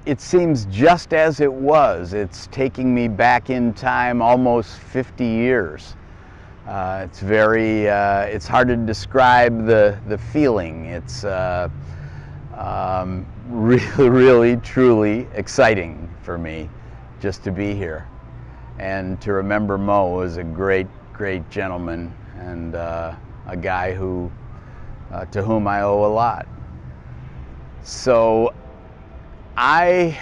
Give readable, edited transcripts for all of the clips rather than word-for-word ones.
it seems just as it was. It's taking me back in time almost 50 years. It's very, it's hard to describe the feeling. It's really, really, truly exciting for me just to be here. And to remember Moe as a great, great gentleman and a guy who, to whom I owe a lot. So I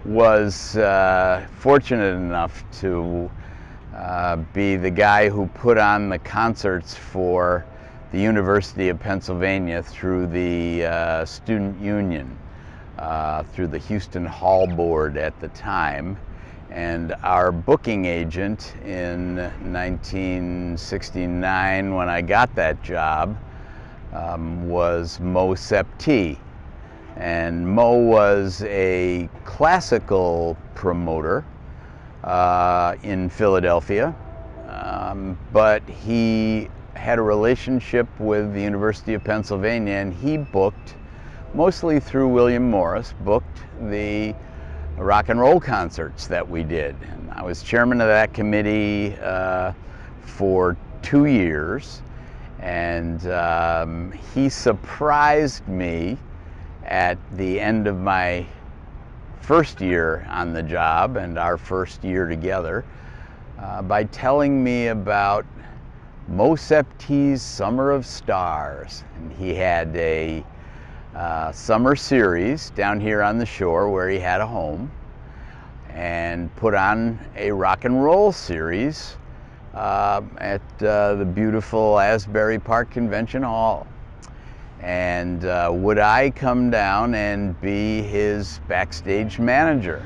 was fortunate enough to be the guy who put on the concerts for the University of Pennsylvania through the Student Union, through the Houston Hall Board at the time. And our booking agent in 1969, when I got that job, was Moe Septee. And Moe was a classical promoter in Philadelphia, but he had a relationship with the University of Pennsylvania, and he booked, mostly through William Morris, booked the rock and roll concerts that we did. And I was chairman of that committee for 2 years, and he surprised me at the end of my first year on the job and our first year together by telling me about Moe Septee's Summer of Stars. And he had a summer series down here on the shore where he had a home, and put on a rock and roll series at the beautiful Asbury Park Convention Hall. And would I come down and be his backstage manager?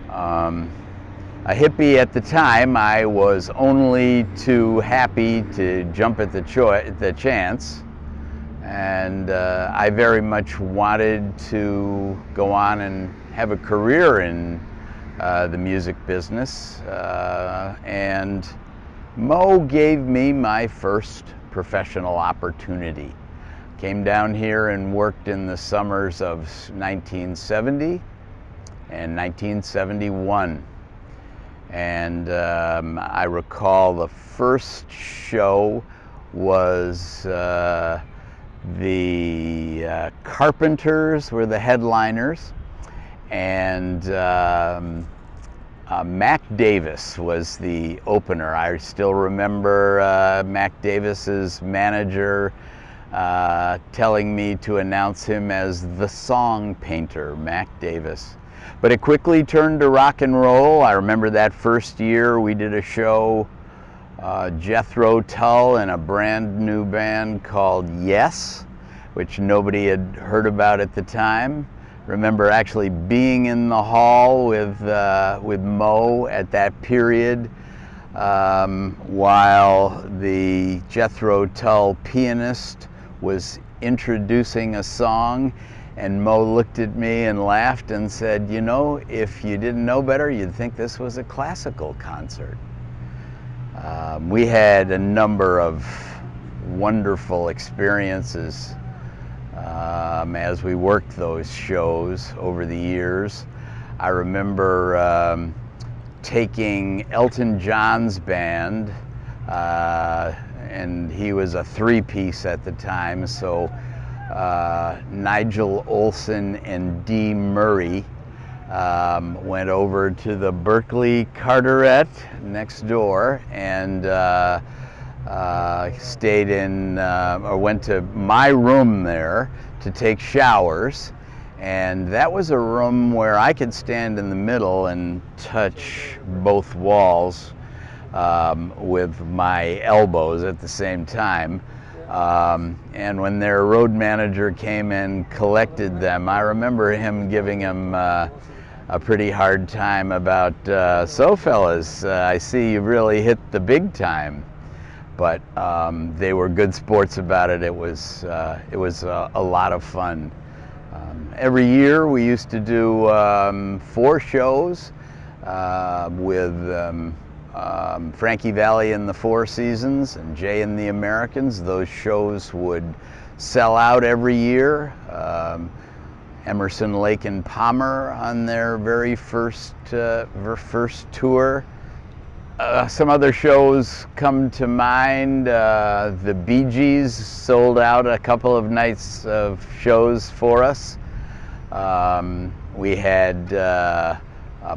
A hippie at the time, I was only too happy to jump at the chance, and I very much wanted to go on and have a career in the music business, and Moe gave me my first professional opportunity. Came down here and worked in the summers of 1970 and 1971. And I recall the first show was the Carpenters were the headliners, and Mac Davis was the opener. I still remember Mac Davis's manager telling me to announce him as the song painter, Mac Davis. But it quickly turned to rock and roll. I remember that first year we did a show, Jethro Tull and a brand new band called Yes, which nobody had heard about at the time. Remember actually being in the hall with Moe at that period, while the Jethro Tull pianist was introducing a song, and Moe looked at me and laughed and said, "You know, if you didn't know better, you'd think this was a classical concert." We had a number of wonderful experiences as we worked those shows over the years. I remember taking Elton John's band, and he was a three-piece at the time, so Nigel Olsson and Dee Murray went over to the Berkeley Carteret next door and stayed in, or went to my room there to take showers. And that was a room where I could stand in the middle and touch both walls with my elbows at the same time. And when their road manager came and collected them, I remember him giving him a pretty hard time about, "So fellas, I see you really hit the big time." But they were good sports about it. It was a lot of fun. Every year we used to do 4 shows with Frankie Valli and the Four Seasons and Jay and the Americans. Those shows would sell out every year. Emerson, Lake and Palmer on their very first tour. Some other shows come to mind. The Bee Gees sold out a couple of nights of shows for us. We had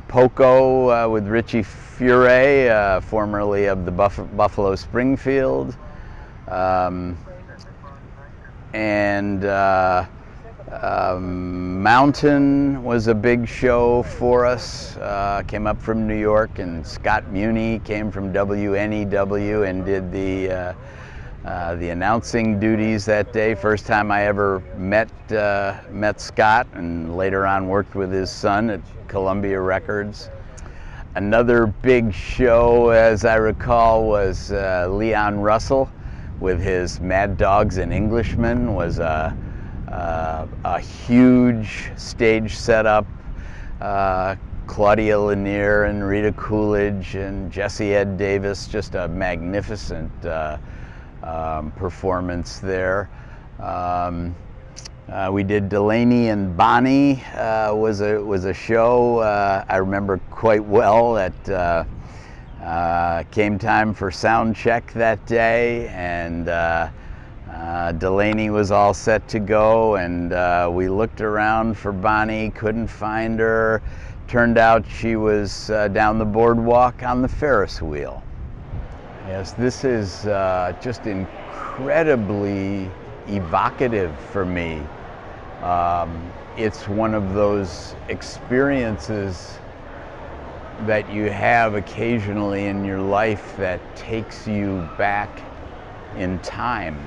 Poco with Richie Furay, formerly of the Buffalo Springfield. Mountain was a big show for us, came up from New York, and Scott Muni came from WNEW and did the announcing duties that day. First time I ever met Scott, and later on worked with his son at Columbia Records. Another big show, as I recall, was Leon Russell with his Mad Dogs and Englishmen. Was a huge stage setup. Claudia Lanier and Rita Coolidge and Jesse Ed Davis, just a magnificent performance there. We did Delaney and Bonnie was a show I remember quite well. That came time for sound check that day, and Delaney was all set to go, and we looked around for Bonnie, couldn't find her. Turned out she was down the boardwalk on the Ferris wheel. Yes, this is just incredibly evocative for me. It's one of those experiences that you have occasionally in your life that takes you back in time.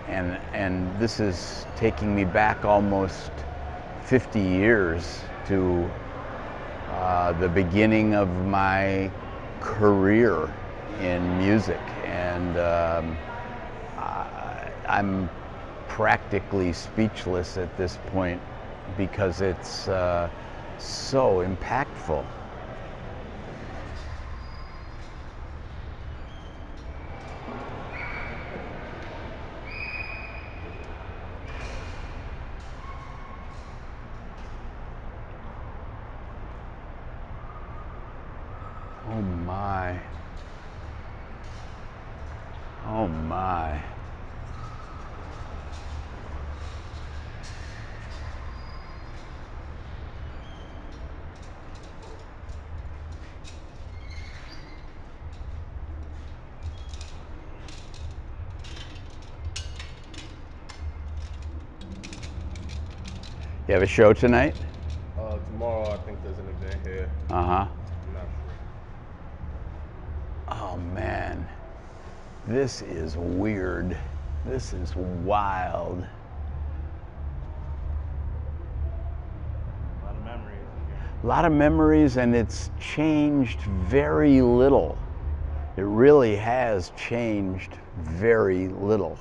And this is taking me back almost 50 years to the beginning of my career in music, and I'm practically speechless at this point because it's so impactful. Oh my. Oh my. You have a show tonight? Tomorrow I think there's an event here. Uh-huh. I'm not sure. Oh man. This is weird. This is wild. A lot of memories. A lot of memories, and it's changed very little. It really has changed very little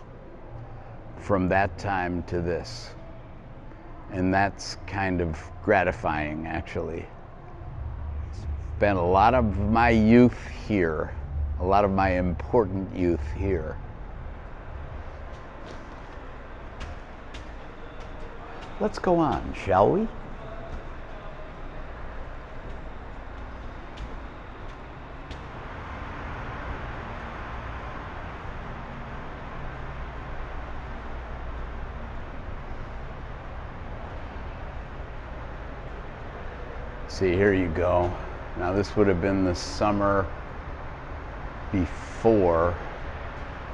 from that time to this. And that's kind of gratifying, actually. Spent a lot of my youth here, a lot of my important youth here. Let's go on, shall we? See, here you go. Now this would have been the summer before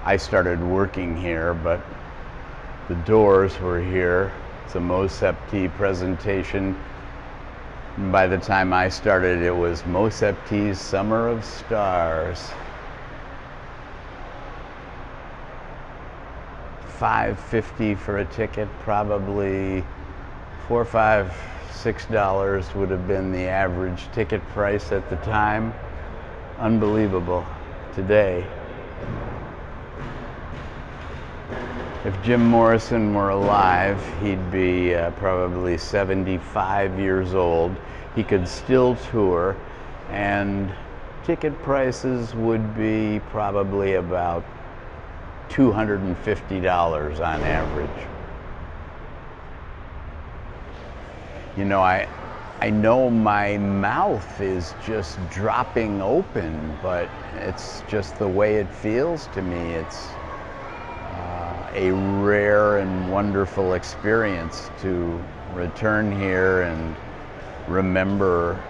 I started working here, but the Doors were here. It's a Moe Septee presentation. And by the time I started, it was Moe Septee's Summer of Stars. $5.50 for a ticket, probably $4, $5, $6 would have been the average ticket price at the time. Unbelievable today. If Jim Morrison were alive, he'd be probably 75 years old. He could still tour, and ticket prices would be probably about $250 on average. You know, I know my mouth is just dropping open, but it's just the way it feels to me. It's a rare and wonderful experience to return here and remember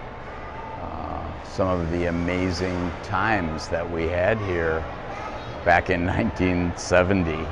some of the amazing times that we had here back in 1970.